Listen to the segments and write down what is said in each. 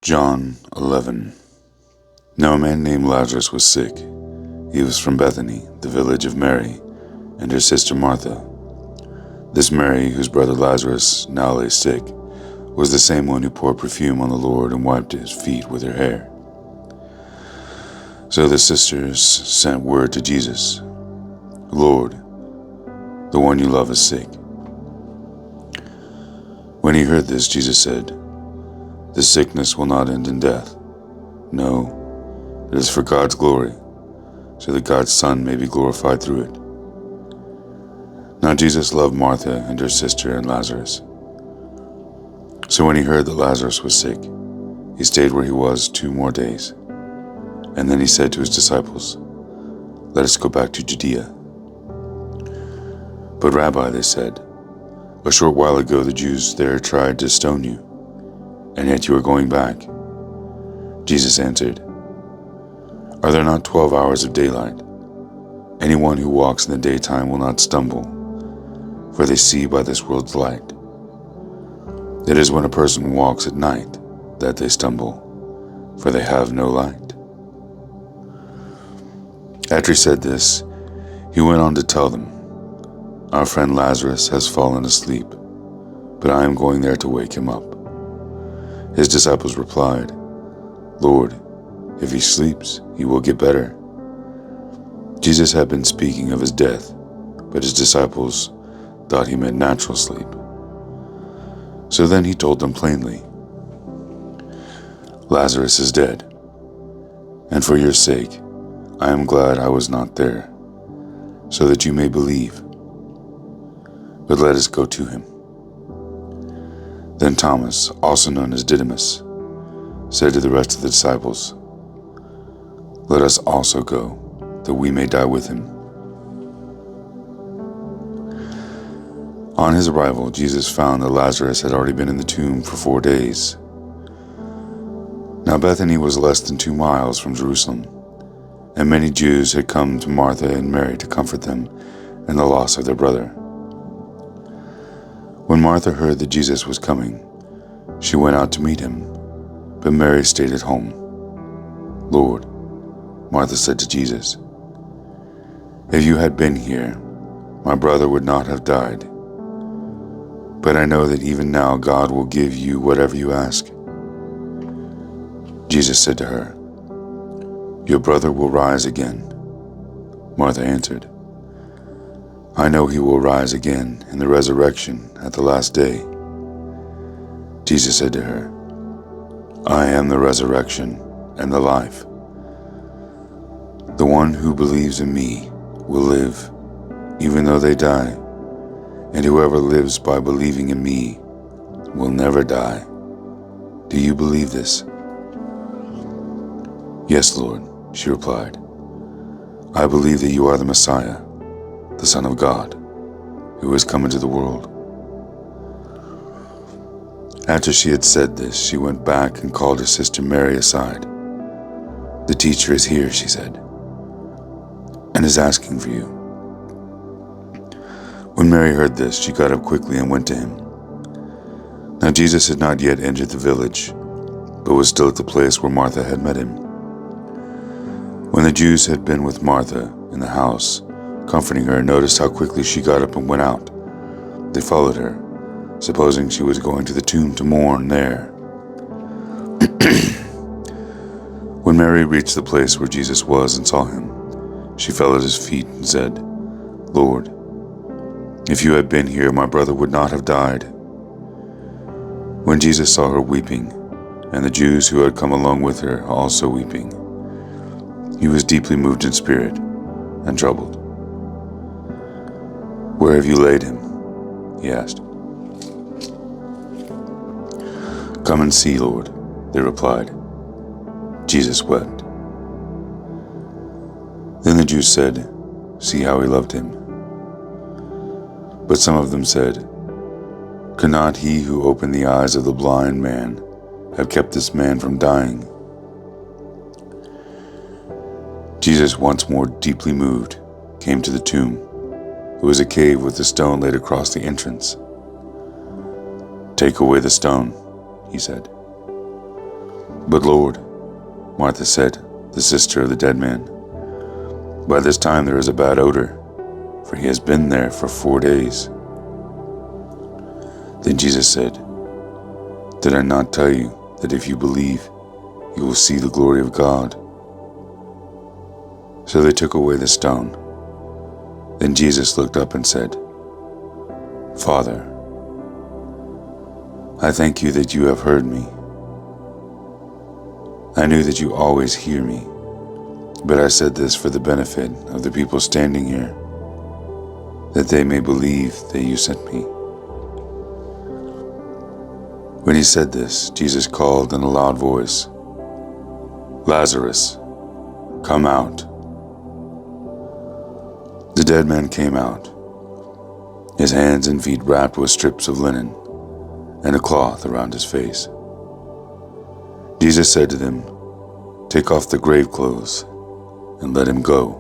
John 11. Now a man named Lazarus was sick. He was from Bethany, the village of Mary, and her sister Martha. This Mary, whose brother Lazarus now lay sick, was the same one who poured perfume on the Lord and wiped his feet with her hair. So the sisters sent word to Jesus, "Lord, the one you love is sick." When he heard this, Jesus said, "This sickness will not end in death. No, it is for God's glory, so that God's Son may be glorified through it." Now Jesus loved Martha and her sister and Lazarus. So when he heard that Lazarus was sick, he stayed where he was 2 more days. And then he said to his disciples, "Let us go back to Judea." "But Rabbi," they said, "a short while ago the Jews there tried to stone you, and yet you are going back." Jesus answered, "Are there not 12 hours of daylight? Anyone who walks in the daytime will not stumble, for they see by this world's light. It is when a person walks at night that they stumble, for they have no light." After he said this, he went on to tell them, "Our friend Lazarus has fallen asleep, but I am going there to wake him up." His disciples replied, "Lord, if he sleeps, he will get better." Jesus had been speaking of his death, but his disciples thought he meant natural sleep. So then he told them plainly, "Lazarus is dead, and for your sake I am glad I was not there, so that you may believe. But let us go to him." Then Thomas, also known as Didymus, said to the rest of the disciples, "Let us also go, that we may die with him." On his arrival, Jesus found that Lazarus had already been in the tomb for 4 days. Now Bethany was less than 2 miles from Jerusalem, and many Jews had come to Martha and Mary to comfort them in the loss of their brother. When Martha heard that Jesus was coming, she went out to meet him, but Mary stayed at home. "Lord," Martha said to Jesus, "if you had been here, my brother would not have died. But I know that even now God will give you whatever you ask." Jesus said to her, "Your brother will rise again." Martha answered, "I know he will rise again in the resurrection at the last day." Jesus said to her, "I am the resurrection and the life. The one who believes in me will live, even though they die, and whoever lives by believing in me will never die. Do you believe this?" "Yes, Lord," she replied. "I believe that you are the Messiah, the Son of God, who has come into the world." After she had said this, she went back and called her sister Mary aside. "The teacher is here," she said, "and is asking for you." When Mary heard this, she got up quickly and went to him. Now Jesus had not yet entered the village, but was still at the place where Martha had met him. When the Jews had been with Martha in the house, comforting her, and noticed how quickly she got up and went out, they followed her, supposing she was going to the tomb to mourn there. When Mary reached the place where Jesus was and saw him, she fell at his feet and said, "Lord, if you had been here, my brother would not have died." When Jesus saw her weeping, and the Jews who had come along with her also weeping, he was deeply moved in spirit and troubled. "Where have you laid him?" he asked. "Come and see, Lord," they replied. Jesus wept. Then the Jews said, "See how he loved him." But some of them said, "Could not he who opened the eyes of the blind man have kept this man from dying?" Jesus, once more deeply moved, came to the tomb. It was a cave with a stone laid across the entrance. "Take away the stone," he said. "But Lord," Martha said, the sister of the dead man, "by this time there is a bad odor, for he has been there for 4 days." Then Jesus said, "Did I not tell you that if you believe, you will see the glory of God?" So they took away the stone. Then Jesus looked up and said, "Father, I thank you that you have heard me. I knew that you always hear me, but I said this for the benefit of the people standing here, that they may believe that you sent me." When he said this, Jesus called in a loud voice, "Lazarus, come out." The dead man came out, his hands and feet wrapped with strips of linen and a cloth around his face. Jesus said to them, "Take off the grave clothes and let him go."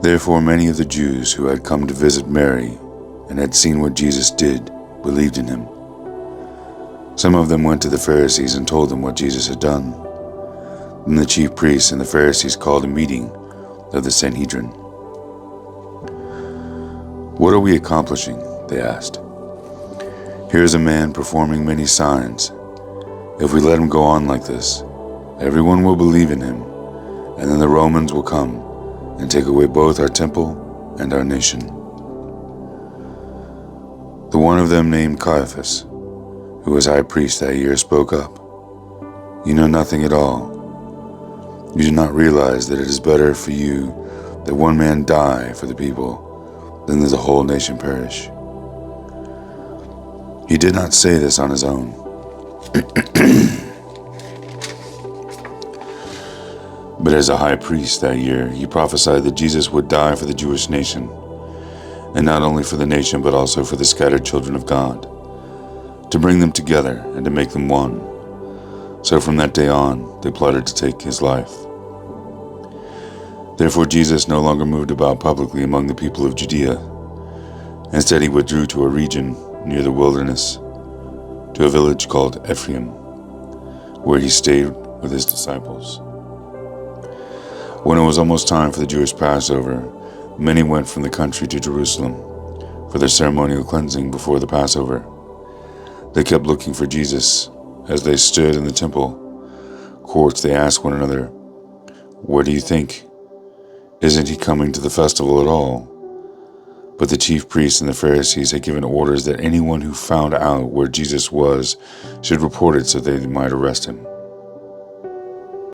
Therefore many of the Jews who had come to visit Mary and had seen what Jesus did believed in him. Some of them went to the Pharisees and told them what Jesus had done. Then the chief priests and the Pharisees called a meeting of the Sanhedrin. "What are we accomplishing?" they asked. "Here is a man performing many signs. If we let him go on like this, everyone will believe in him, and then the Romans will come and take away both our temple and our nation." The one of them named Caiaphas, who was high priest that year, spoke up, "You know nothing at all. You do not realize that it is better for you that one man die for the people than that the whole nation perish." He did not say this on his own. But as a high priest that year, he prophesied that Jesus would die for the Jewish nation, and not only for the nation but also for the scattered children of God, to bring them together and to make them one. So from that day on, they plotted to take his life. Therefore Jesus no longer moved about publicly among the people of Judea. Instead he withdrew to a region near the wilderness, to a village called Ephraim, where he stayed with his disciples. When it was almost time for the Jewish Passover, many went from the country to Jerusalem for their ceremonial cleansing before the Passover. They kept looking for Jesus. As they stood in the temple courts, they asked one another, "Where do you think? Isn't he coming to the festival at all?" But the chief priests and the Pharisees had given orders that anyone who found out where Jesus was should report it so they might arrest him.